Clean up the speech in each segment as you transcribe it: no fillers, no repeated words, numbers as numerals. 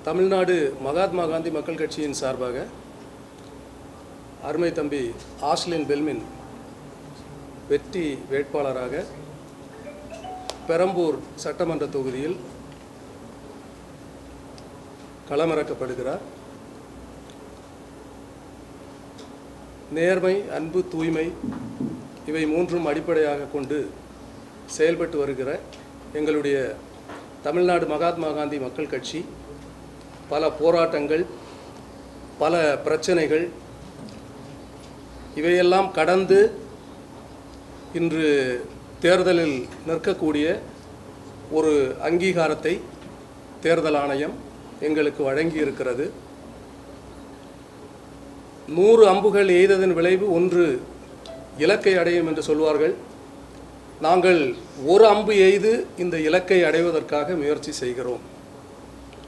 தமிழ்நாடு மகாத்மா காந்தி மக்கள் கட்சியின் சார்பாக அருமை தம்பி ஆஸ்லின் பெல்மின் வெற்றி வேட்பாளராக பெரம்பூர் சட்டமன்ற தொகுதியில் களமிறக்கப்படுகிறார். நேர்மை, அன்பு, தூய்மை இவை மூன்றும் அடிப்படையாக கொண்டு செயல்பட்டு வருகிற எங்களுடைய தமிழ்நாடு மகாத்மா காந்தி மக்கள் கட்சி பல போராட்டங்கள், பல பிரச்சனைகள் இவையெல்லாம் கடந்து இன்று தேர்தலில் நிற்கக்கூடிய ஒரு அங்கீகாரத்தை தேர்தல் ஆணையம் எங்களுக்கு வழங்கி இருக்கிறது. 100 அம்புகள் எய்ததன் விளைவு 1 இலக்கை அடையும் என்று சொல்வார்கள். நாங்கள் ஒரு அம்பு எய்து இந்த இலக்கை அடைவதற்காக முயற்சி செய்கிறோம்.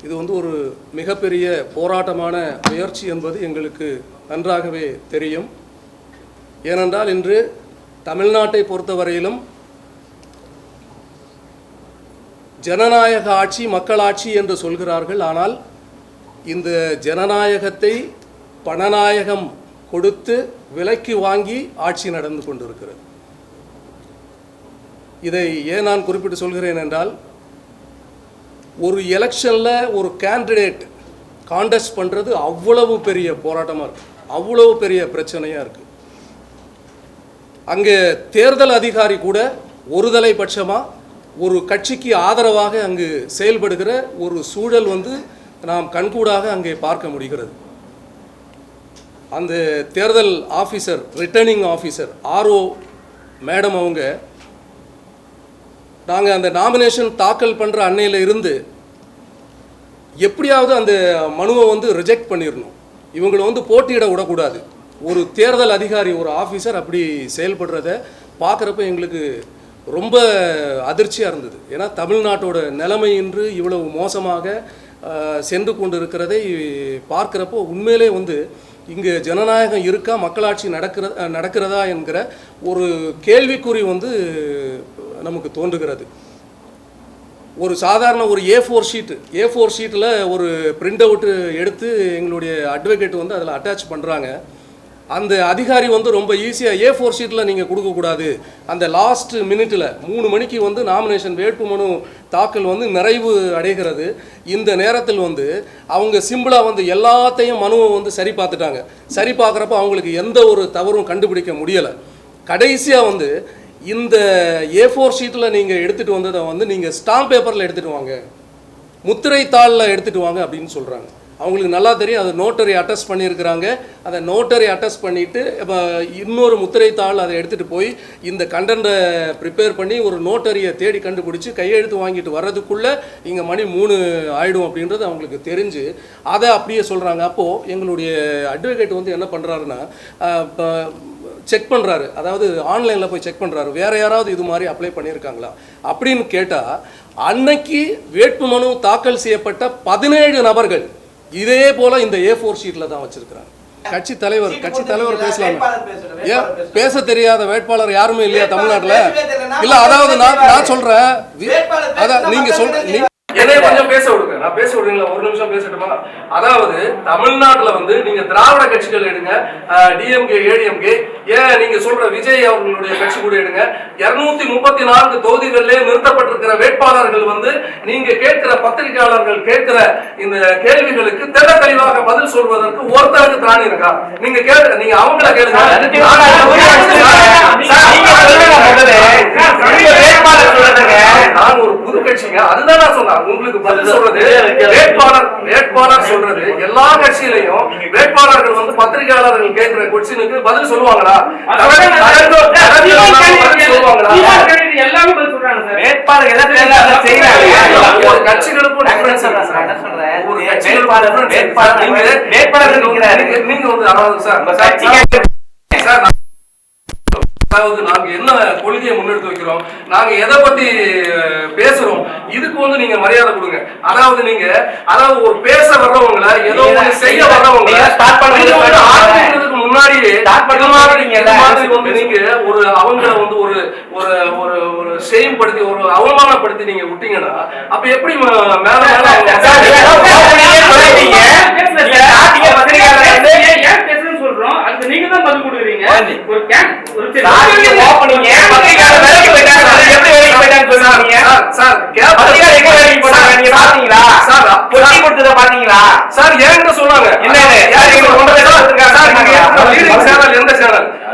இது ஒரு மிகப்பெரிய போராட்டமான முயற்சி என்பது எங்களுக்கு நன்றாகவே தெரியும். ஏனென்றால் இன்று தமிழ்நாட்டை பொறுத்தவரையிலும் ஜனநாயக ஆட்சி, மக்களாட்சி என்று சொல்கிறார்கள். ஆனால் இந்த ஜனநாயகத்தை பணநாயகம் கொடுத்து விலைக்கு வாங்கி ஆட்சி நடந்து கொண்டிருக்கிறது. இதை ஏன் நான் குறிப்பிட்டு சொல்கிறேன் என்றால், ஒரு எலெக்ஷனில் ஒரு கேண்டிடேட் கான்டெஸ்ட் பண்ணுறது அவ்வளவு பெரிய போராட்டமாக இருக்குது, அவ்வளவு பெரிய பிரச்சனையாக இருக்குது. அங்கே தேர்தல் அதிகாரி கூட ஒருதலை பட்சமாக ஒரு கட்சிக்கு ஆதரவாக அங்கு செயல்படுகிற ஒரு சூழல் நாம் கண்கூடாக அங்கே பார்க்க முடிகிறது. அந்த தேர்தல் officer, returning officer RO madam அவங்க, நாங்கள் அந்த நாமினேஷன் தாக்கல் பண்ணுற அன்னையில் இருந்து எப்படியாவது அந்த மனுவை ரிஜெக்ட் பண்ணிடணும், இவங்களை போட்டியிட விடக்கூடாது. ஒரு தேர்தல் அதிகாரி, ஒரு ஆஃபீஸர் அப்படி செயல்படுறத பார்க்குறப்ப எங்களுக்கு ரொம்ப அதிர்ச்சியாக இருந்தது. ஏன்னா தமிழ்நாட்டோட நிலைமை இன்று இவ்வளவு மோசமாக சென்று கொண்டு இருக்கிறதை பார்க்குறப்போ உண்மையிலே இங்கே ஜனநாயகம் இருக்கா, மக்களாட்சி நடக்கிறதா என்கிற ஒரு கேள்விக்குறி நமக்கு தோன்றுகிறது. ஒரு சாதாரண ஒரு A4 ஷீட்டில் ஒரு பிரிண்ட் அவுட்டு எடுத்து எங்களுடைய அட்வொகேட் அதில் அட்டாச் பண்ணுறாங்க. அந்த அதிகாரி ரொம்ப ஈஸியாக A4 ஷீட்டில் நீங்கள் கொடுக்கக்கூடாது, அந்த லாஸ்ட் மினிட்டில் 3 மணிக்கு நாமினேஷன் வேட்புமனு தாக்கல் நிறைவு அடைகிறது. இந்த நேரத்தில் அவங்க சிம்பிளாக எல்லாத்தையும் மனுவை சரி பார்த்துட்டாங்க. சரி பார்க்குறப்ப அவங்களுக்கு எந்த ஒரு தவறும் கண்டுபிடிக்க முடியலை. கடைசியாக இந்த A4 ஷீட்டில் நீங்கள் எடுத்துகிட்டு வந்ததை நீங்கள் ஸ்டாம்ப் பேப்பரில் எடுத்துகிட்டு வாங்க, முத்திரை தாளில் எடுத்துகிட்டு வாங்க அப்படின்னு சொல்கிறாங்க. அவங்களுக்கு நல்லா தெரியும், அது நோட்டரி அட்டஸ்ட் பண்ணியிருக்கிறாங்க. அதை நோட்டரி அட்டஸ்ட் பண்ணிவிட்டு இன்னொரு முத்திரை தாள் அதை எடுத்துகிட்டு போய் இந்த கண்டென்ட்டை ப்ரிப்பேர் பண்ணி ஒரு நோட்டரியை தேடி கண்டுபிடிச்சி கையெழுத்து வாங்கிட்டு வர்றதுக்குள்ளே இங்கே மணி 3 ஆகிடும் அப்படின்றது அவங்களுக்கு தெரிஞ்சு அதை அப்படியே சொல்கிறாங்க. அப்போது எங்களுடைய அட்வொகேட் என்ன பண்ணுறாருன்னா, செக் பண்ணுறாரு, அதாவது ஆன்லைனில் போய் செக் பண்ணுறாரு, வேறு யாராவது இது மாதிரி அப்ளை பண்ணியிருக்காங்களா அப்படின்னு கேட்டால், அன்னைக்கு வேட்புமனு தாக்கல் செய்யப்பட்ட 17 நபர்கள் இதே போல இந்த A4 ஷீட்டில் தான் வச்சிருக்கிறாங்க. கட்சி தலைவர் பேசலாமே, ஏன் பேச தெரியாத வேட்பாளர் யாருமே இல்லையா தமிழ்நாட்டில்? இல்லை, அதாவது நான் சொல்கிறேன், அதான் நீங்கள் சொல்ற என்னைய கொஞ்சம் பேச விடுங்க, நான் பேச விடுங்களா? ஒரு நிமிஷம் பேசட்டுமா? அதாவது தமிழ்நாட்டில் நீங்க திராவிட கட்சிகள் எடுங்க, DMK, ADMK, ஏன் நீங்க சொல்ற விஜய் அவர்களுடைய கட்சி கூட எடுங்க. 234 தொகுதிகளிலே நிறுத்தப்பட்டிருக்கிற வேட்பாளர்கள் நீங்க கேட்கிற பத்திரிகையாளர்கள் கேட்கிற இந்த கேள்விகளுக்கு தெள்ள தெளிவாக பதில் சொல்வதற்கு ஒருத்தருக்கு திராணி இருக்கா? நீங்க அவங்கள கேளுங்க. நான் ஒரு புது கட்சிங்க, அதுதான் நான் சொன்னேன். உங்களுக்கு பதில் சொல்றது வேட்பாளர் சொல்றது. எல்லா கட்சியிலையும் வேட்பாளர்கள் பத்திரிகையாளர்கள் கேட்கிற கொஸ்டினுக்கு பதில் சொல்லுவாங்களா? ஒரு கட்சிகளுக்கும் டிஃபரன்ஸ் நீங்க அதாவது நாங்க என்ன கொள்கையை முன்னெடுத்து வைக்கிறோம், நாங்க எதை பத்தி பேசுறோம், இதுக்கு நீங்க மரியாதை கொடுங்க. அதாவது ஒரு பேச வர்றவங்கள, ஏதோ செய்ய வர்றவங்கள ஆரம்பிக்கிறதுக்கு முன்னாடியே நீங்க ஒரு அவங்கள ஒரு ஒரு ஷேம் படுத்தி, ஒரு அவமானப்படுத்தி நீங்க விட்டீங்கன்னா அப்ப எப்படி மேல சொல்றோம். அதுக்கு நீங்க தான் பதில் கொடுக்குறீங்க. ஒரு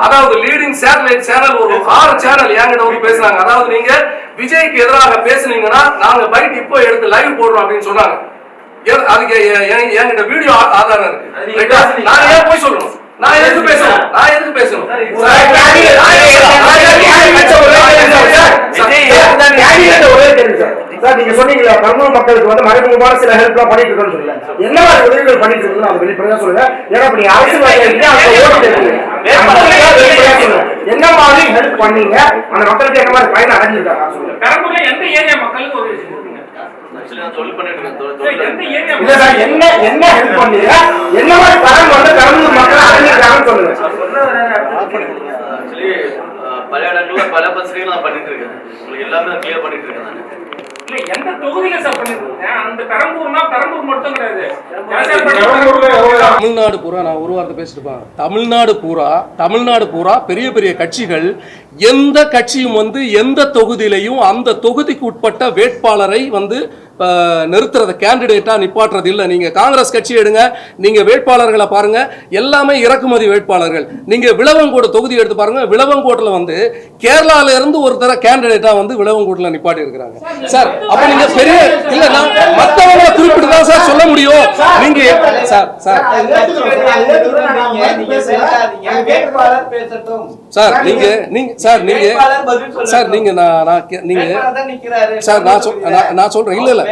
அதாவது லீடிங் சேட்டலைட் சேனல் ஒரு 6 சேனல் என்கிட்ட வந்து பேசுறாங்க. அதாவது நீங்க விஜய்க்கு எதிராக பேசுனீங்கன்னா நாங்க பைட் இப்போ எடுத்து லைவ் போடுறோம் அப்படின்னு சொன்னாங்க. அதுக்கு என்கிட்ட வீடியோ ஆதாரம் இருக்கு. நான் ஏன் போய் சொல்லணும்? நான் எதுக்கு பேசணும்? நீங்க சொன்னீங்களா கர்னூல் மக்களுக்கு வந்து மறைமுகமான சில ஹெல்ப் எல்லாம் பண்ணிட்டு இருக்கோம்னு சொல்லல. என்ன மாதிரி உதவிகள் பண்ணிட்டு இருக்கோம் அது வெளிப்படையா சொல்லுங்க. ஏன்னா நீங்க என்ன மாதிரி ஹெல்ப் பண்ணீங்க, அந்த மக்களுக்கு என்ன மாதிரி பயன் அடைஞ்சிருக்காங்க சொல்லுங்க. பெரம்பூர்ல எந்த ஏரியா மக்களுக்கு ஒரு என்ன ஹெல்ப் பண்ணீங்க, என்ன மாதிரி பலன் வந்து பெரம்பூர் மக்கள் அடைஞ்சிருக்காங்கன்னு சொல்லுங்க. பல இடங்கள்ல பல பத்திரிகைகள் நான் பண்ணிட்டு இருக்கேன். உங்களுக்கு எல்லாமே நான் கிளியர் பண்ணிட்டு இருக்கேன். நான் இல்ல எந்த தொகுதியில சார் பண்ணிருக்கீங்க? அந்த பெரம்பூர்னா பெரம்பூர் மட்டும் கிடையாது. தமிழ்நாடு பூரா நான் ஒரு வார்த்தை பேசிருப்பேன். தமிழ்நாடு பூரா பெரிய பெரிய கட்சிகள் எந்த கட்சியும் வந்து எந்த தொகுதியிலையும் அந்த தொகுதிக்கு உட்பட்ட வேட்பாளரை வந்து நிறுத்துறத கேண்டிடேட்டா நிப்பாட்டுறது இல்லை. நீங்க காங்கிரஸ் கட்சி எடுங்க, நீங்க வேட்பாளர்களை பாருங்க, எல்லாமே இறக்குமதி வேட்பாளர்கள். நீங்க விளவங்கோடு தொகுதி எடுத்து பாருங்க, விளவங்கோட்டில் வந்து கேரளால இருந்து ஒரு தர கேண்டிடேட்டா வந்து விளவங்கோட்டில் நிப்பாட்டி இருக்கிறாங்க சார். அப்ப நீங்க பெரிய இல்ல, நான் மற்றவங்களை குறிப்பிட்டு தான் சார் சொல்ல முடியும். நீங்க சார் சார் சார் நீங்க நீங்க சார் நீங்க சார் நீங்க நீங்க சார் நான் சொல்றேன். இல்ல இல்ல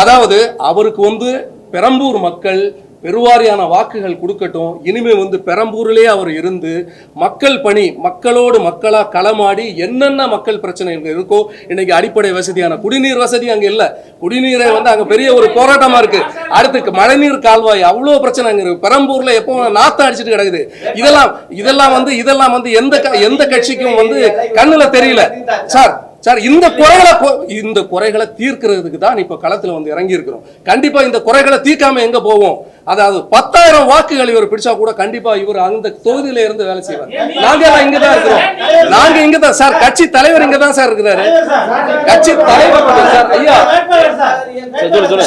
அதாவது அவருக்கு வந்து பெரம்பூர் மக்கள் பெருவாரியான வாக்குகள் கொடுக்கட்டும். இனிமே வந்து பெரம்பூரிலே அவர் இருந்து மக்கள் பணி, மக்களோடு மக்களா களமாடி என்னென்ன மக்கள் பிரச்சனை இருக்கோ, இன்னைக்கு அடிப்படை வசதியான குடிநீர் வசதி அங்க இல்ல. குடிநீரை வந்து அங்க பெரிய ஒரு போராட்டமா இருக்கு. அடுத்து மழைநீர் கால்வாய் அவ்வளவு பிரச்சனை அங்க இருக்கு. பெரம்பூர்ல எப்போ நாத்தம் அடிச்சுட்டு கிடக்குது. இதெல்லாம் வந்து எந்த கட்சிக்கும் வந்து கண்ணுல தெரியல சார். இந்த குறைகளை தீர்க்கிறதுக்கு தான் இப்ப களத்துல வந்து இறங்கி இருக்கிறோம். கண்டிப்பா இந்த குறைகளை தீர்க்காம எங்க போவோம்? அதாவது 10,000 வாக்குகள் இவர் பிடிச்சா கூட கண்டிப்பா இவர் அந்த தொகுதியில இருந்து வேலை செய்வார். நாங்க இங்கதான் இருக்கிறோம். நாங்க இங்கதான் சார். கட்சி தலைவர் இங்கதான் சார் இருக்கிறாரு. கட்சி தலைவர் சார் ஐயா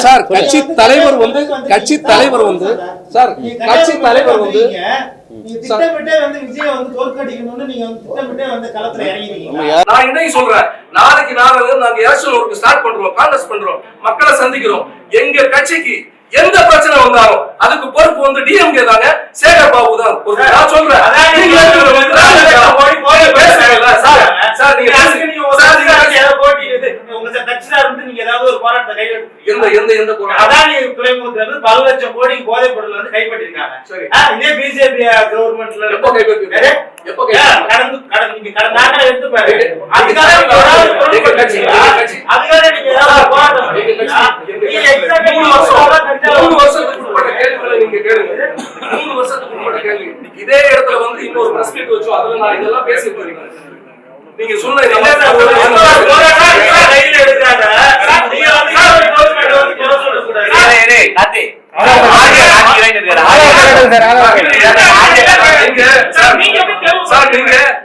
சார் கட்சி தலைவர் வந்து சார் கட்சி தலைவர் வந்து நான் இன்னைக்கு சொல்றேன், நாளைக்கு நாங்க எலெக்ஷன் ஒர்க் ஸ்டார்ட் பண்றோம், கான்டெஸ்ட் பண்றோம், மக்களை சந்திக்கிறோம். எங்க கட்சிக்கு எந்த பிரச்சனை வந்தாலும் அதுக்கு பொறுப்பு வந்து டிஎம்கே தாங்க, சேகர் பாபு தான். நான் சொல்றேன் பல லட்சம் கோடி போதைப் பொருள் வந்து கைப்பற்றிருக்காங்க. இதே பிஜேபி கவர்மெண்ட்ல இதே இடத்துல வந்து இன்னொரு பிரஸ் மீட் வச்சோம். அதுல நான் இதெல்லாம் பேசிட்டு இருக்கேன். நீங்க சொன்ன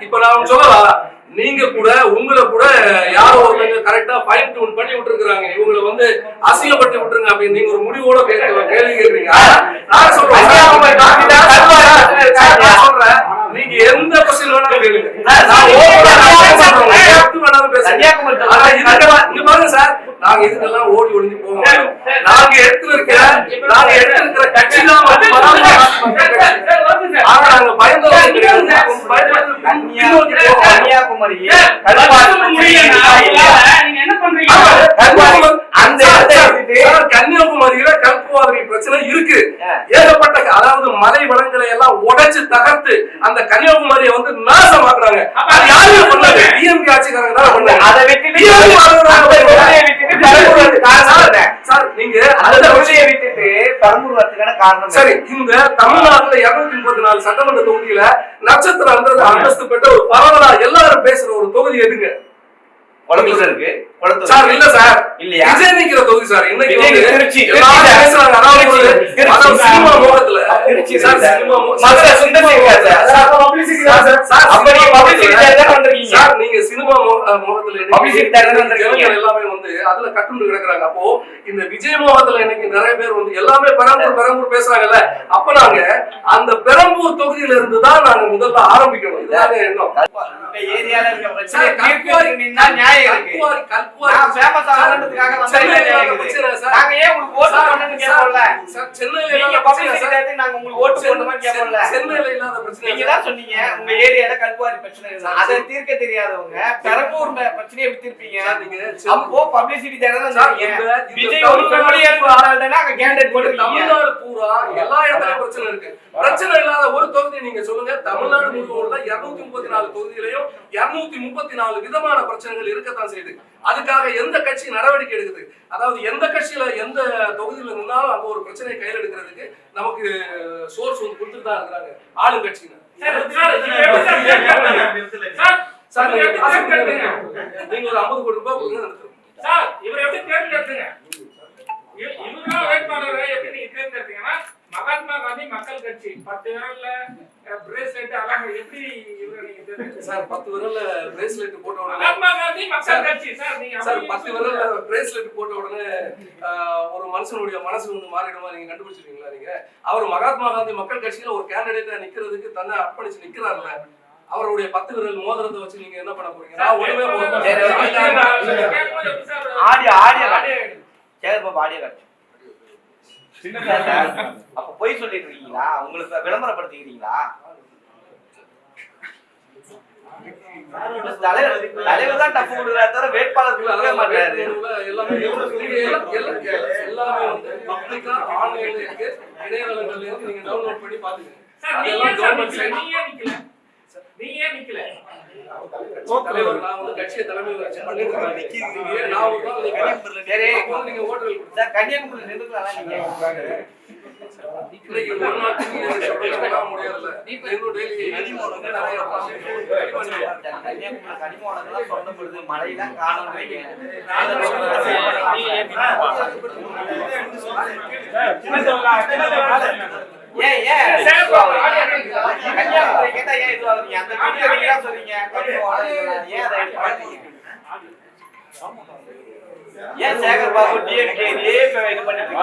இப்ப நான் சொல்லலாம். நீங்க கூட உங்களை கூட யாரோ ஒருத்தங்க கரெக்டா ஃபைன் டியூன் பண்ணி விட்டுருக்காங்க. இவங்களை வந்து அசிங்கப்பட்டு விட்டுருங்க அப்படின்னு நீங்க ஒரு முடிவோட கேள்வி கேட்கறீங்க. நான் சொல்றேன் நீங்க எந்த கொஸ்டின் வேணாலும் கேளுங்க. பாருங்க சார், நாங்க இதுக்கெல்லாம் ஓடி ஒளிஞ்சு போவோம். நாங்க எடுத்திருக்கிற கட்சி தான் கன்னியாகுமரியில கல்குவாரி பிரச்சனை இருக்கு. ஏகப்பட்ட அதாவது மலை வளங்களை எல்லாம் உடைச்சு தகர்த்து அந்த கன்னியாகுமரியை வந்து நாசமாக்குறாங்க. யாருமே பண்ணாங்க, டிஎம்கே ஆட்சிக்காரங்க தான் பண்ணாங்க. அதை விட்டுட்டு சரி, இந்த தமிழ்நாட்டுல 234 சட்டமன்ற தொகுதியில நட்சத்திர அந்தஸ்து பெற்ற ஒரு பரவலா எல்லாரும் பேசுற ஒரு தொகுதி எதுங்க? குளத்தூர் இருக்கு. குளத்தூர் சார் இல்ல சார் இல்லையா? விஜய் நிக்கிற தொகுதி சார். இன்னைக்கு விஜய் வந்து திருச்சி, எல்லாரும் திருச்சி பேசுறாங்க. அதாவது சினிமா மோகத்துல Trichy sir sir. Cinema Madurai Sundarasekar sir. Sir publicity தான் சார். சார் அப்ப நீங்க பப்ளிசிட்டி தேட வந்திருக்கீங்க. சார் நீங்க சினிமா மோகத்துல Publicity தேட வந்திருக்கீங்க. ஜனங்கள் எல்லாமே வந்து அதுல கட்டுண்டு கிடக்குறாங்க. அப்போ இந்த விஜய் மோகத்துல இன்னைக்கு நிறைய பேர் வந்து எல்லாமே பெரம்பூர் பேசுறாங்கல்ல. அப்ப நாங்க அந்த பெரம்பூர் தொகுதியில இருந்து தான் நாங்க முதல்ல ஆரம்பிக்கணும். இதுதான் எண்ணம். இந்த ஏரியால இருக்க பிரச்சனை சார், தீர்க்கறதுக்கு நின்னா நியாயம் இருக்கு. கல்குவாரி நான் ஃபேமஸ் ஆகறதுக்காக வந்தா சென்னையில நியாயம் பிரச்சனை இருக்குது. சார். நாங்க ஏன் உங்களுக்கு ஓட்டு போடணும்னு கேட்போம்ல. சார் சென்னையில நீங்க இல்லாத பப்ளிசிட்டி பிரச்சனை சார். தேடி நாங்க உங்களுக்கு ஓட்டு போடணும்னு கேட்போம்ல. சென்னையில இல்லாத பிரச்சனை நீங்க தான் சொன்னீங்க உங்க ஏரியால கல்குவாரி பிரச்சனை இருக்கு. அதை தீர்க்க தெரியாதவங்க பெரம்பூர் பிரச்சனையை எப்படி தீர்ப்பீங்க? சார், நீங்க அப்போ பப்ளிசிட்டி தேட தான் சார், சொன்னீங்க. இந்த விஜய் ஒரு ஃபேமிலியா இருந்தால்தான் அங்க கேண்டிடேட் போட்டுருக்கீங்க. தமிழ்நாடு பூரா எல்லா இடத்துலயும் பிரச்சனை இருக்கு. பிரச்சனை இல்லாத ஒரு தொகுதி நீங்க சொல்லுங்க. தமிழ்நாடு முழுவதும் உள்ள 234 தொகுதியிலையும் 234 விதமான பிரச்சனைகள் இருக்கத்தான் செய்யுது. அதுக்காக எந்த கட்சி நடவடிக்கை எடுக்குது? அதாவது எந்த கட்சியில எந்த தொகுதியில நின்னாலும் அங்க ஒரு பிரச்சனையை கையில் எடுக்கிறதுக்கு நமக்கு சோர்ஸ் வந்து கொடுத்துட்டு தான் இருக்கிறாங்க ஆளுங்கட்சியினர். சார் நீங்க ஒரு 50 கோடி ரூபாய் கொடுங்க நடத்துறோம். சார் இவர் எப்படி தேர்ந்தெடுத்தீங்க? இவரா வேட்பாளரை எப்படி நீங்க தேர்ந்தெடுத்தீங்கன்னா மகாத்மா காந்தி மக்கள் கட்சி 10 விரல்ல பிரேஸ்லெட் அழகா எப்படி இவரை நீங்க தேர்ந்தெடுத்தீங்க? சார் 10 விரல்ல பிரேஸ்லெட் போட்ட உடனே மகாத்மா காந்தி மக்கள் கட்சி சார் நீங்க சார் 10 விரல்ல பிரேஸ்லெட் போட்ட உடனே ஒரு மனுஷனுடைய மனசு வந்து மாறிடுமா நீங்க கண்டுபிடிச்சிருக்கீங்களா? நீங்க அவர் மகாத்மா காந்தி மக்கள் கட்சியில ஒரு கேண்டிடேட்டா நிக்கிறதுக்கு தன்னை அர்ப்பணிச்சு நிக்கிறாருல்ல. அவருடைய 10 விரல் மோதிரத்தை வச்சு நீங்க என்ன பண்ண போறீங்க? நான் ஒண்ணுமே போட ஆடியோ சேகர் பாபு ஆடியோ காட்டு. அப்ப போய் சொல்லிட்டு இருக்கீங்களா? உங்களுக்கு விளம்பரப்படுத்திக்கிறீங்களா? தலைவர் தான் டஃப் கொடுக்குறாரு தவிர வேட்பாளர் கொடுக்கவே மாட்டாரு. எல்லாமே வந்து பப்ளிக்கா ஆன்லைன்ல இருக்கு, இணையதளங்கள்ல இருக்கு. நீங்க டவுன்லோட் பண்ணி பாத்துக்கங்க. சார் நீங்க ஏன் நிக்கல? தலைவர் நான் வந்து கட்சியை தலைமையில் வச்சு பண்ணிட்டு இருக்கேன். நான் ஒரு நாள் நீங்க ஓட்டுகள் சார் கன்னியாகுமரி நின்றுக்கலாம் நீங்க. இன்னைக்கு ஒரு நாள் பண்ண முடியாதுல்ல. இன்னும் டெய்லி கனிமோனெல்லாம் சொல்லப்படுது மழையெல்லாம் காணும்ன்றீங்க. ஏன் கன்னியாகுமரி கேட்டா ஏன் இதுவாகுறீங்க? அந்த வீடியோ நீங்க தான் சொல்றீங்க. ஏன் அதை எடுத்து மாட்டீங்க? ஏன் சேகர் பாபு டிஎம்கே இது பண்ணிட்டு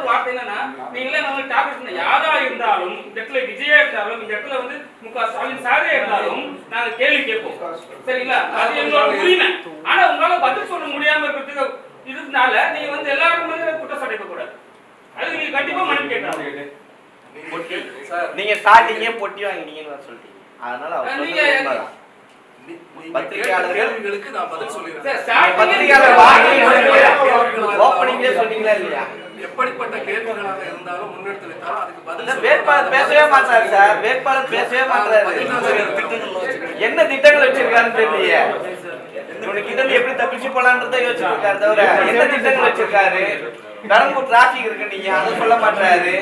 வார்த்தை என்னன்னா நீங்களே நம்ம டார்கெட் யாரா இருந்தாலும் இந்த இடத்துல விஜயா இருந்தாலும் இந்த இடத்துல வந்து ஸ்டாலின் சாரே இருந்தாலும் நாங்க கேள்வி கேட்போம். சரிங்களா? அது எங்களோட உரிமை. ஆனா உங்களால பதில் சொல்ல முடியாம இருக்கிறதுக்கு இதனால நீங்க வந்து எல்லாரும் குற்றம் சாட்டிக்க கூடாது. அதுக்கு நீங்க கண்டிப்பா மன்னிப்பு கேட்கணும். நீங்க ஸ்டார்டிங்கே பொட்டி வாங்கினீங்கன்னு சொல்லிட்டீங்க. அதனால அவர் பத்திரிகையாளர்களுக்கு நான் பதில் சொல்லிடுறேன். ஓப்பனிங்ல சொன்னீங்களா இல்லையா? எப்படிப்பட்ட கேள்விகளாக இருந்தாலும் முன்னெடுத்து வைத்தாலும் அதுக்கு பதில் வேட்பாளர் பேசவே மாட்டாரு சார். வேட்பாளர் பேசவே மாட்டாரு. என்ன திட்டங்கள் வச்சிருக்காருன்னு தெரியலையே. உனக்கு இதை எப்படி தப்பிச்சு போலான்றதை யோசிச்சிருக்காரு தவிர என்ன திட்டங்கள் வச்சிருக்காரு? பெரம்பூர் டிராபிக் இருக்கு, நீங்க அதை சொல்ல மாட்டாரு.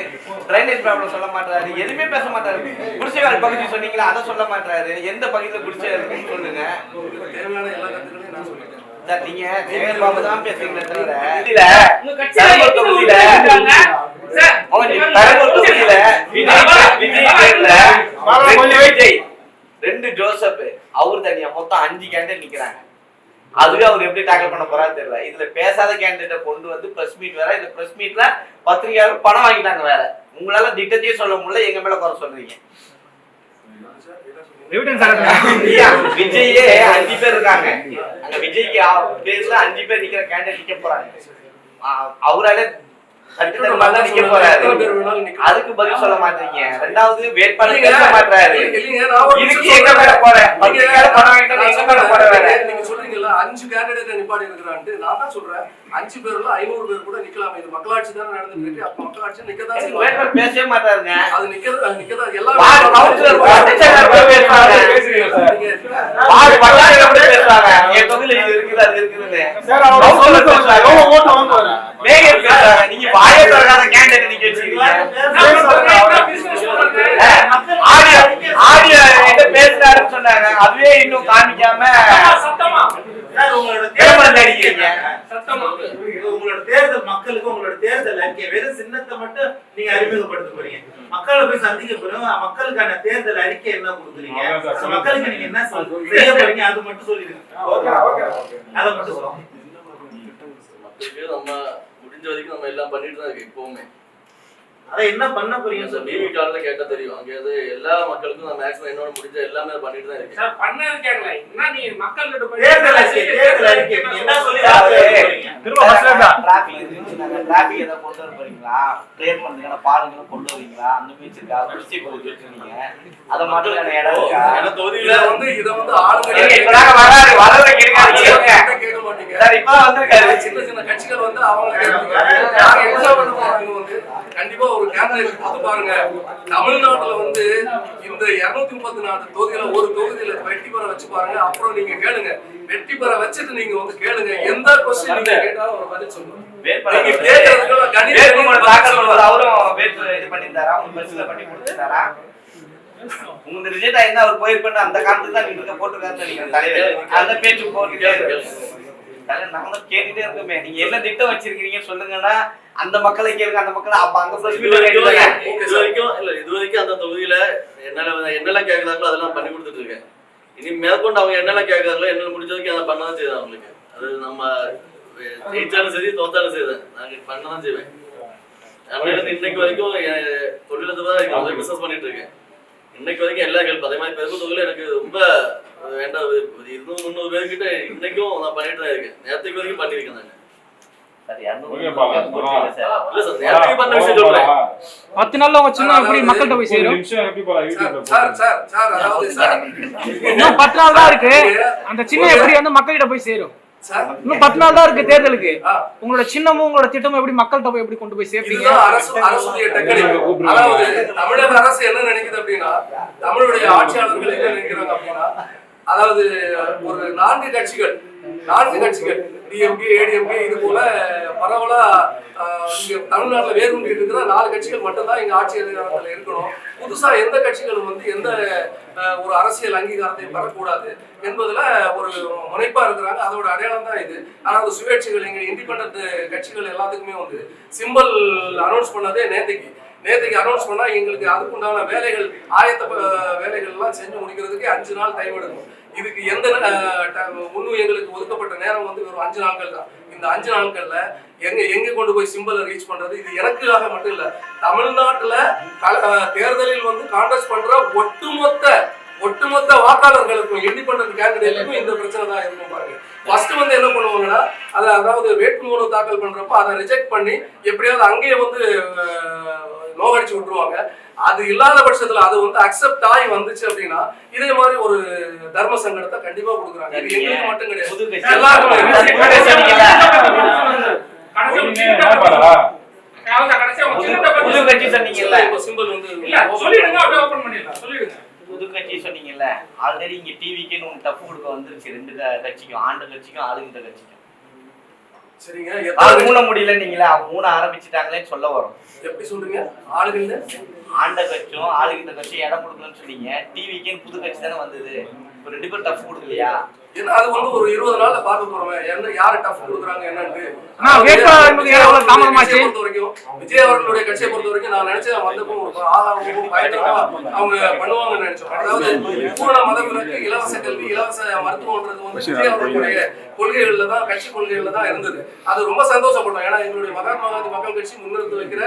ட்ரைனேஜ் ப்ராப்ளம் சொல்ல மாட்டாரு. எதுவுமே பேச மாட்டாரு. குடிசைவாழ் பகுதி சொன்னீங்களா, அதை சொல்ல மாட்டாரு. எந்த பகுதியில குடிசை இருக்குன்னு சொல்லுங்க. தேவையான எல்லா கருத்துக்களையும் நான் சொல்லிட்டேன். நீங்க சேகர் பாபு தான் பேசுறீங்களே தவிர விஜய் 2 ஜோசப் அவரு தனியா மொத்தம் 5 கேண்டிடேட் நிக்கிறாங்க. அதுவே அவர் எப்படி டேக்கிள் பண்ண போறாரு தெரியல. இதுல பேசாத கேண்டிடேட்டை கொண்டு வந்து பிரஸ் மீட் வேற. இந்த பிரஸ் மீட்ல பத்திரிகையாளர் பணம் வாங்கிட்டாங்க வேற. உங்களால திட்டத்தையே சொல்ல முடியல, எங்க மேல குறை சொல்றீங்க. விஜயே 5 பேர் இருக்காங்க. அங்க விஜய்க்கு பேர்ல 5 பேர் நிக்கிற கேண்டிடேட் நிக்க போறாங்க. அவரால நிக்க போறாரு. அதுக்கு பதில் சொல்ல மாட்டீங்க. ரெண்டாவது வேட்பாளர் பேச மாட்டாரு. இதுக்கு எங்க மேல போற பத்திரிகையாளர் பணம் வாங்கிட்டா எங்க மேல போற வேற. நீங்க சொல்றீங்கல்ல 5 கேண்டிடேட் நிப்பாடி இருக்கிறான்ட்டு. நான் தான் சொல்றேன் 5 பேர்ல 500 பேர் கூட நிக்கலாம். இது மக்களாட்சி தான் நடந்துட்டு இருக்கு. அப்ப மக்களாட்சி நிக்கதான் செய்வாங்க. வேட்பாளர் பேசவே மாட்டாருங்க. அது நிக்கதா எல்லாரும் கவுன்சிலர் பேசுறாங்க. வார்டு பல்லாயிரம் கூட பேசுறாங்க. என் தொகுதியில இது இருக்குது அது இருக்குதுன்னு கவுன்சிலர் பேசுறாங்க. ஓட்டு வாங்குவாங்க. மேயர் பேசுறாங்க. நீங்க வாயை திறக்காத கேண்டிடேட் நிக்க வச்சிருக்கீங்க. ஆடியோ என்ன பேசுறாருன்னு சொன்னாங்க. இருக்காங்க, அதுவே இன்னும் காமிக்காம சத்தமா உங்களோட விளம்பரம் அடிக்கிறீங்க. சத்தமா உங்களோட தேர்தல் மக்களுக்கு உங்களோட தேர்தல் அறிக்கை வெறும் சின்னத்தை மட்டும் நீங்க அறிமுகப்படுத்த போறீங்க. மக்களை போய் சந்திக்க போறோம், மக்களுக்கான தேர்தல் அறிக்கை என்ன கொடுக்குறீங்க, மக்களுக்கு நீங்க என்ன செய்ய போறீங்க அது மட்டும் சொல்லிடுங்க. அதை மட்டும் சொல்லுங்க. மக்களுக்கு நம்ம முடிஞ்ச வரைக்கும் நம்ம எல்லாம் பண்ணிட்டு தான் இருக்கு இப்பவுமே. அதை என்ன பண்ண போறீங்க சார் டிவி கால்ல கேட்டா தெரியும். அங்க எல்லா மக்களுக்கும் நான் மேக்ஸிமம் என்னோட முடிஞ்ச எல்லாமே பண்ணிட்டு தான் இருக்கேன். சார் பண்ணது கேட்கல. என்ன நீ மக்கள் கிட்ட போய் தேர்தல் அறிக்கை நீங்க என்ன சொல்லி டிராபிக் இருந்துச்சு, நாங்க டிராபிக் ஏதாவது கொண்டு வர போறீங்களா, கிளியர் பண்றதுக்கான பாலங்களும் கொண்டு வரீங்களா, அந்த மீச்சு இருக்கா, குடிச்சி கொடுத்து வச்சிருக்கீங்க, அதை மட்டும் இடம் இருக்கா? ஏன்னா தொகுதியில இதை வந்து ஆளுங்க இப்ப நாங்க வராது வரதுக்கு இருக்காது கேட்க மாட்டீங்க. சார். இப்ப வந்திருக்காரு சின்ன சின்ன கட்சிகள் வந்து அவங்க நாங்க என்ன பண்ண போறாங்க வந்து கண்டிப்பா ஒரு கேண்டேட் கொடுத்து பாருங்க. தமிழ்நாட்டுல வந்து இந்த 234 தொகுதியில ஒரு தொகுதியில வெற்றி பெற வச்சு பாருங்க. அப்புறம் நீங்க கேளுங்க, வெற்றி பெற வச்சுட்டு நீங்க வந்து கேளுங்க, எந்த கொஸ்டின் நீங்க கேட்டாலும் அவர் பதில் சொல்லுவாங்க. நீங்க கேட்கறதுக்கு கணித வேட்புமனு தாக்கல் பண்ணுவது அவரும் வேட்பு இது பண்ணியிருந்தாரா, உங்களுக்கு பரிசீலனை பண்ணி கொடுத்துருந்தாரா? உங்களுக்கு ரிஜெக்ட் ஆயிருந்தா அவர் போயிருப்பேன்னு அந்த காலத்துல தான் நீங்க போட்டிருக்காருன்னு நீங்க தலைவர் அந்த பேச்சு போட்டு நாங்களும் கேட்டுட்டே இருக்கோமே. நீங்க என்ன திட்டம் வச்சிருக்கீங்க சொல்லுங்கன்னா அந்த மக்களை கேளுங்க, அந்த மக்களை அப்ப அங்க இது வரைக்கும் அந்த தொகுதியில என்னெல்லாம் கேட்கறாங்களோ அதெல்லாம் பண்ணி கொடுத்துட்டு இருக்கேன். இனி மேற்கொண்டு அவங்க என்னெல்லாம் கேட்கறாங்களோ என்னால முடிஞ்ச வரைக்கும் அதை பண்ணதான் செய்வேன். அவங்களுக்கு அது நம்ம ஜெயிச்சாலும் சரி தோத்தாலும் சரி நாங்க பண்ணதான் செய்வேன். இன்னைக்கு வரைக்கும் தொழிலதான் பிசினஸ் பண்ணிட்டு இருக்கேன். இன்னைக்கு வரைக்கும் எல்லா கேள்வி அதே மாதிரி பெருமை தொகுதியில எனக்கு ரொம்ப வேண்டாம் 200-300 பேர்கிட்ட இன்னைக்கும் நான் பண்ணிட்டு தான் இருக்கேன். நேரத்துக்கு வரைக்கும் பண்ணிருக்கேன் நாங்க. இல்ல சார் நேரத்துக்கு பண்ண விஷயம் சொல்றேன். 10 நாள்ல உங்க சின்னம் எப்படி மக்கள்கிட்ட போய் சேரும்? இன்னும் 10 நாள் தான் இருக்கு. அந்த சின்னம் எப்படி வந்து மக்கள்கிட்ட போய் சேரும்? இன்னும் 10 நாள் தான் இருக்கு தேர்தலுக்கு. உங்களோட சின்னமும் உங்களோட திட்டமும் எப்படி மக்கள்கிட்ட போய் எப்படி கொண்டு போய் சேர்ப்பீங்க? அரசுடைய டெக்னிக். அதாவது தமிழக அரசு என்ன நினைக்குது அப்படின்னா, தமிழுடைய ஆட்சியாளர்கள் என்ன நினைக்கிறாங்க அப்படின்னா, அதாவது ஒரு 4 கட்சிகள் டிஎம்கே ஏடிஎம்கே இது போல பரவலா இங்க தமிழ்நாட்டுல வேரூன்றி இருக்கிற 4 கட்சிகள் மட்டும்தான் இங்க ஆட்சி அதிகாரத்துல இருக்கணும். புதுசா எந்த கட்சிகளும் வந்து எந்த ஒரு அரசியல் அங்கீகாரத்தை பெறக்கூடாது என்பதுல ஒரு முனைப்பா இருக்கிறாங்க. அதோட அடையாளம் தான் இது. அதாவது சுயேட்சைகள் எங்க இண்டிபெண்டன்ட் கட்சிகள் எல்லாத்துக்குமே வந்து சிம்பிள் அனௌன்ஸ் பண்ணதே நேற்றுக்கு அனௌன்ஸ் பண்ணா எங்களுக்கு அதுக்குண்டான வேலைகள் ஆயத்த வேலைகள் எல்லாம் செஞ்சு முடிக்கிறதுக்கு 5 நாள் டைம் எடுக்கும். இதுக்கு எந்த இன்னும் எங்களுக்கு ஒதுக்கப்பட்ட நேரம் வந்து வெறும் 5 நாட்கள் தான். இந்த 5 நாட்கள்ல எங்க கொண்டு போய் சிம்பிளை ரீச் பண்றது, இது எனக்காக மட்டும் இல்ல, தமிழ்நாட்டுல தேர்தலில் வந்து கான்டெஸ்ட் பண்ற ஒட்டுமொத்த வாக்காளர்களுக்கும் இண்டிபெண்டன்ட் கேண்டிடேட்டுக்கும் இந்த பிரச்சனை தான் இருக்கும் பாருங்க. ஃபர்ஸ்ட் வந்து என்ன பண்ணுவாங்கன்னா, அதாவது வேட்புமனு தாக்கல் பண்றப்ப அதை ரிஜெக்ட் பண்ணி எப்படியாவது அங்கேயே வந்து நோகடிச்சு விட்டுருவாங்க. அது இல்லாத பட்சத்துல அது வந்து அக்செப்ட் ஆகி வந்துச்சு அப்படின்னா இதே மாதிரி ஒரு தர்ம சங்கடத்தை கண்டிப்பா கொடுக்குறாங்க. இது எங்களுக்கு மட்டும் கிடையாது, எல்லாருக்குமே. புது கட்சி சொன்னீங்கல்ல, ஆல்ரெடி இங்க டிவிக்குன்னு ஒன்று டஃப் கொடுக்க வந்துருச்சு 2 கட்சிக்கும், ஆண்ட கட்சிக்கும் ஆளுகின்ற கட்சிக்கும். சரிங்க, அது மூண முடியல நீங்களே அவங்க மூண ஆரம்பிச்சுட்டாங்களேன்னு சொல்ல வரும். எப்படி சொல்றீங்க? ஆளுகின்ற ஆண்ட கட்சியும் ஆளுகின்ற கட்சியும் இடம் கொடுக்கலன்னு சொன்னீங்க. டிவிக்குன்னு புது கட்சி தானே வந்தது, இப்போ 2 பேரும் டஃப் கொடுக்கலையா? ஏன்னா அது வந்து ஒரு 20 நாள்ல பார்க்க போறோம் யாரு டஃப் கொடுக்குறாங்க என்னன்னு. விஜய் அவர்களுடைய கட்சியை பொறுத்த வரைக்கும் நான் நினைச்சேன் வந்தப்போ அவங்க பண்ணுவாங்கன்னு நினைச்சோம். அதாவது பூரண மதவிலக்கு, இலவச கல்வி, இலவச மருத்துவம்ன்றது வந்து விஜய் அவர்களுடைய கொள்கைகள்ல தான், கட்சி கொள்கைகள்ல தான் இருந்தது. அது ரொம்ப சந்தோஷப்பட்டோம். ஏன்னா எங்களுடைய மகாத்மா காந்தி மக்கள் கட்சி முன்னிறுத்தி வைக்கிற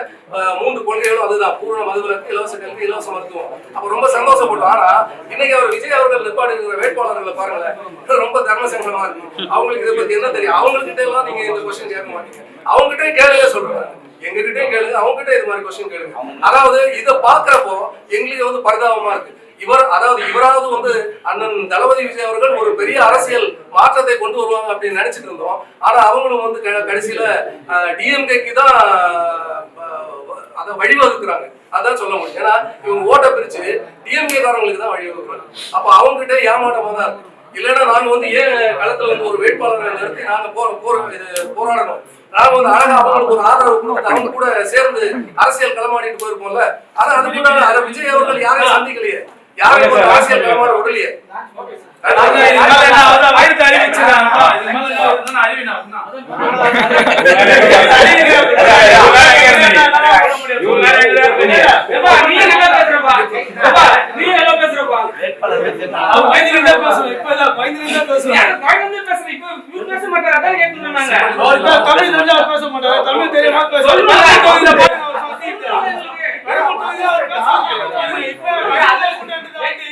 3 கொள்கைகளும் அதுதான், பூரண மதவிலக்கு, இலவச கல்வி, இலவச மருத்துவம். அப்ப ரொம்ப சந்தோஷப்பட்டோம். ஆனா இன்னைக்கு அவர் விஜய் அவர்கள் நிற்பாடு இருக்கிற வேட்பாளர்களை பாருங்களேன், ரொம்ப தர்மசங்கடமா இருக்கு. அவங்களுக்கு இதை பத்தி என்ன தெரியும்? அவங்ககிட்ட எல்லாம் நீங்க இந்த கொஸ்டின் கேட்க மாட்டீங்க. அவங்ககிட்டயும் கேளுங்க சொல்றாங்க, எங்ககிட்டயும் கேளுங்க, அவங்ககிட்ட இது மாதிரி கொஸ்டின் கேளுங்க. அதாவது இதை பாக்குறப்போ எங்களுக்கு வந்து பரிதாபமா இருக்கு. இவராவது வந்து அண்ணன் தளபதி விஜய் அவர்கள் ஒரு பெரிய அரசியல் மாற்றத்தை கொண்டு வருவாங்க அப்படின்னு நினைச்சிட்டு இருந்தோம். ஆனா அவங்களும் வந்து கடைசியில டிஎம்கேக்கு தான் அதை வழிவகுக்கிறாங்க. அதான் சொல்ல முடியும். ஏன்னா இவங்க ஓட்ட பிரிச்சு டிஎம்கே காரங்களுக்கு தான் வழிவகுக்கிறாங்க. அப்ப அவங்க கிட்ட ஏமாற்றமா தான் இருக்கு. இல்லைன்னா நாங்க வந்து ஏன் களத்துல வந்து ஒரு வேட்பாளரை நிறுத்தி நாங்க போராடணும். நாங்க வந்து அழகா அவங்களுக்கு ஒரு ஆதரவு கொடுத்து அவங்க கூட சேர்ந்து அரசியல் களமாடிட்டு போயிருப்போம்ல. ஆனா அதுக்குள்ள விஜய் அவர்கள் யாரையும் சந்திக்கலையே, யாரும் ஒரு அரசியல் பெருமாள் விடலையே.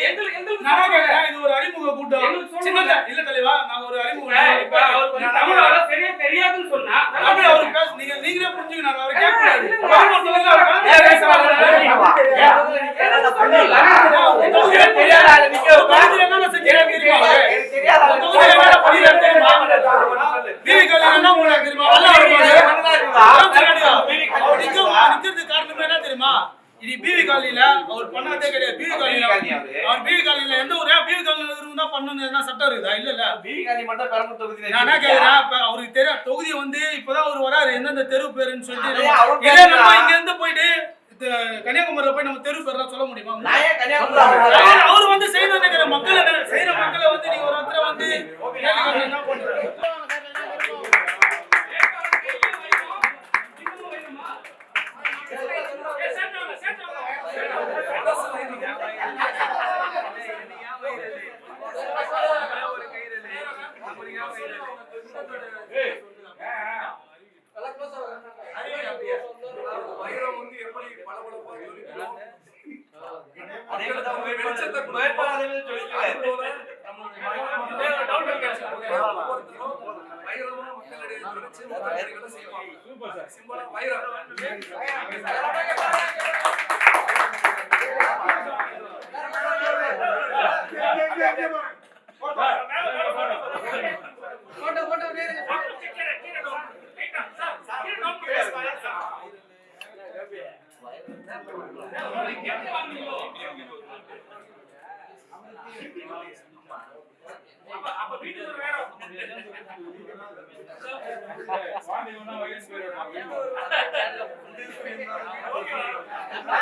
இது ஒரு அறிமுக கூட்டம். சின்னதா இல்ல தலைவா, நான் ஒரு அறிமுக சரியா தெரியாதுன்னு சொன்னா நீங்களே புரிஞ்சுக்கணும். அவர் கேட்கக்கூடாது. காரணம் என்ன தெரியுமா? இது பிவி காலனில அவர் பண்ணாதே கிடையாது. பிவி காலனில எந்த ஊரே பிவி காலனில இருந்தா பண்ணணும் சட்டம் இருக்குதா? இல்ல பிவி காலனி மட்டும் பெரம்பலூர் தொகுதியில நான் என்ன கேக்குறேன், அவருக்கு தெரியும் தொகுதி வந்து இப்பதான் அவர் வராரு, எந்தெந்த தெரு பேருன்னு சொல்லிட்டு இதே நம்ம இங்க இருந்து போயிட்டு கன்னியாகுமரியில போய் நம்ம தெரு பேர்லாம் சொல்ல முடியுமா? அவர் வந்து செய்யணும் நினைக்கிற மக்களை செய்யற மக்களை வந்து நீங்க ஒரு இடத்துல வந்து என்ன பண்றீங்க? வீட்டுக்கு